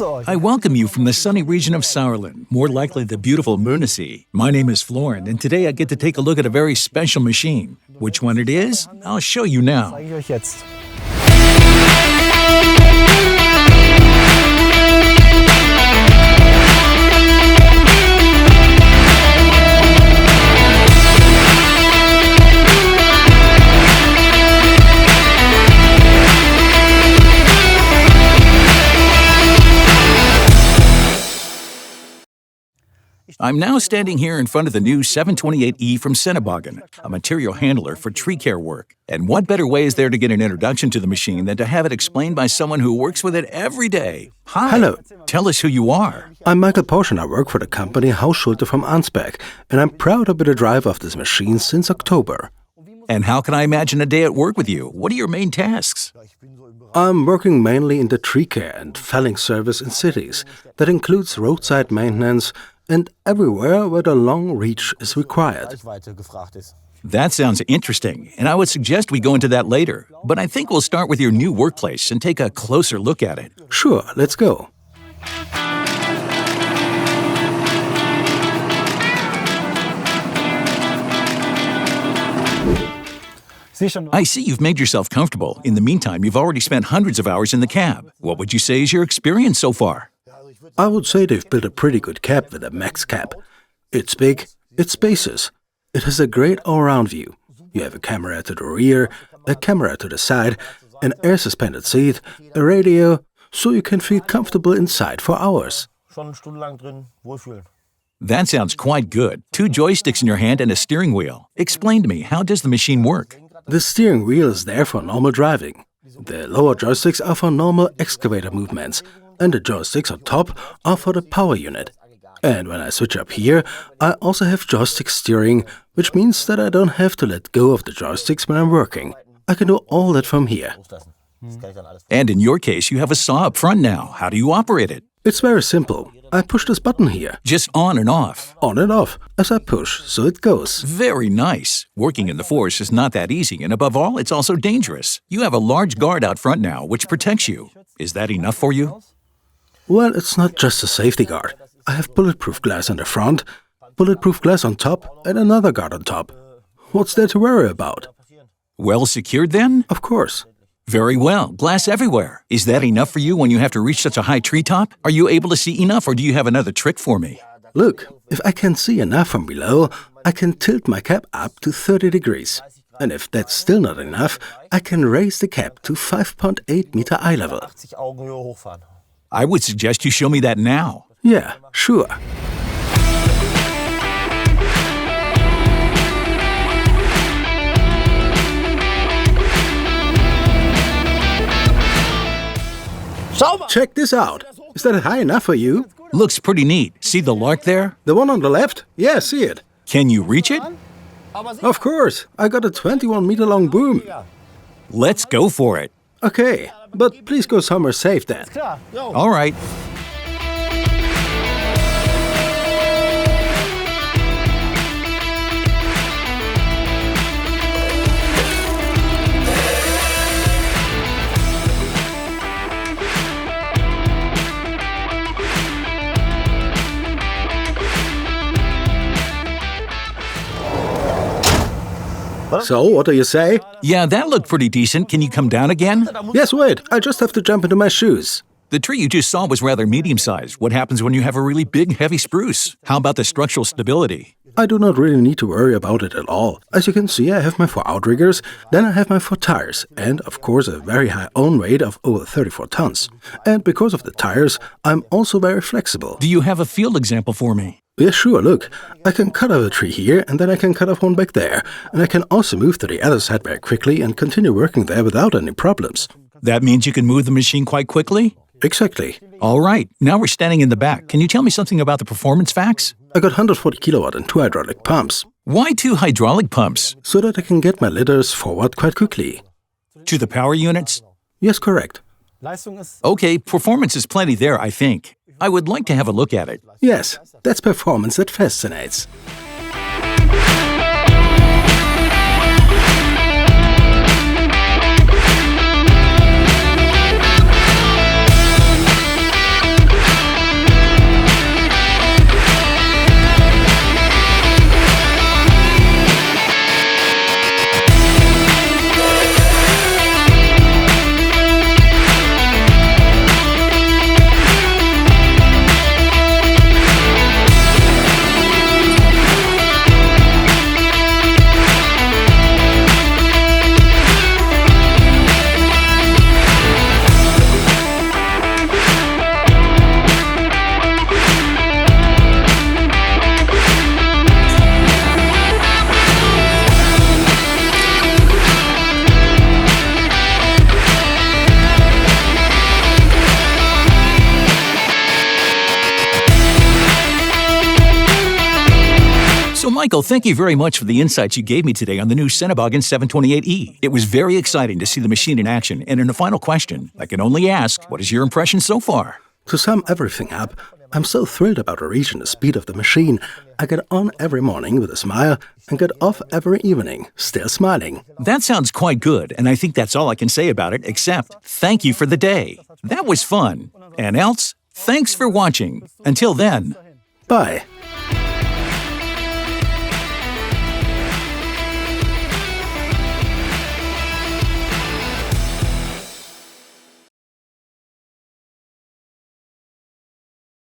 I welcome you from the sunny region of Sauerland, more likely the beautiful Möhnesee. My name is Florian, and today I get to take a look at a very special machine. Which one it is? I'll show you now. I'm now standing here in front of the new 728E from Sennebagen, a material handler for tree care work. And what better way is there to get an introduction to the machine than to have it explained by someone who works with it every day? Hi. Hello. Tell us who you are. I'm Michael Posch and I work for the company Haus Schulte from Ansbach, and I'm proud to be the driver of this machine since October. And how can I imagine a day at work with you? What are your main tasks? I'm working mainly in the tree care and felling service in cities. That includes roadside maintenance and everywhere where the long reach is required. That sounds interesting, and I would suggest we go into that later. But I think we'll start with your new workplace and take a closer look at it. Sure, let's go. I see you've made yourself comfortable. In the meantime, you've already spent hundreds of hours in the cab. What would you say is your experience so far? I would say they've built a pretty good cab with a max cab. It's big, it's spacious, it has a great all-round view. You have a camera to the rear, a camera to the side, an air-suspended seat, a radio, so you can feel comfortable inside for hours. That sounds quite good. 2 joysticks in your hand and a steering wheel. Explain to me, how does the machine work? The steering wheel is there for normal driving. The lower joysticks are for normal excavator movements, and the joysticks on top are for the power unit. And when I switch up here, I also have joystick steering, which means that I don't have to let go of the joysticks when I'm working. I can do all that from here. And in your case, you have a saw up front now. How do you operate it? It's very simple. I push this button here. Just on and off? On and off, as I push, so it goes. Very nice. Working in the force is not that easy, and above all, it's also dangerous. You have a large guard out front now, which protects you. Is that enough for you? Well, it's not just a safety guard. I have bulletproof glass in the front, bulletproof glass on top, and another guard on top. What's there to worry about? Well secured then? Of course. Very well. Glass everywhere. Is that enough for you when you have to reach such a high treetop? Are you able to see enough, or do you have another trick for me? Look, if I can see enough from below, I can tilt my cap up to 30 degrees. And if that's still not enough, I can raise the cap to 5.8 meter eye level. I would suggest you show me that now. Yeah, sure. Check this out. Is that high enough for you? Looks pretty neat. See the lark there? The one on the left? Yeah, see it. Can you reach it? Of course. I got a 21-meter long boom. Let's go for it. Okay, but please go somewhere safe then. All right. So, what do you say? Yeah, that looked pretty decent. Can you come down again? Yes, wait. I just have to jump into my shoes. The tree you just saw was rather medium-sized. What happens when you have a really big, heavy spruce? How about the structural stability? I do not really need to worry about it at all. As you can see, I have my 4 outriggers, then I have my 4 tires, and of course a very high own weight of over 34 tons. And because of the tires, I'm also very flexible. Do you have a field example for me? Yeah, sure, look. I can cut off a tree here, and then I can cut off one back there. And I can also move to the other side very quickly and continue working there without any problems. That means you can move the machine quite quickly? Exactly. All right, now we're standing in the back. Can you tell me something about the performance facts? I got 140 kilowatt and 2 hydraulic pumps. Why 2 hydraulic pumps? So that I can get my litters forward quite quickly. To the power units? Yes, correct. Okay, performance is plenty there, I think. I would like to have a look at it. Yes, that's performance that fascinates. Michael, thank you very much for the insights you gave me today on the new Cinnabogin 728E. It was very exciting to see the machine in action, and in a final question, I can only ask, what is your impression so far? To sum everything up, I'm so thrilled about the reach and the speed of the machine. I get on every morning with a smile and get off every evening still smiling. That sounds quite good, and I think that's all I can say about it, except thank you for the day. That was fun. And else, thanks for watching. Until then. Bye.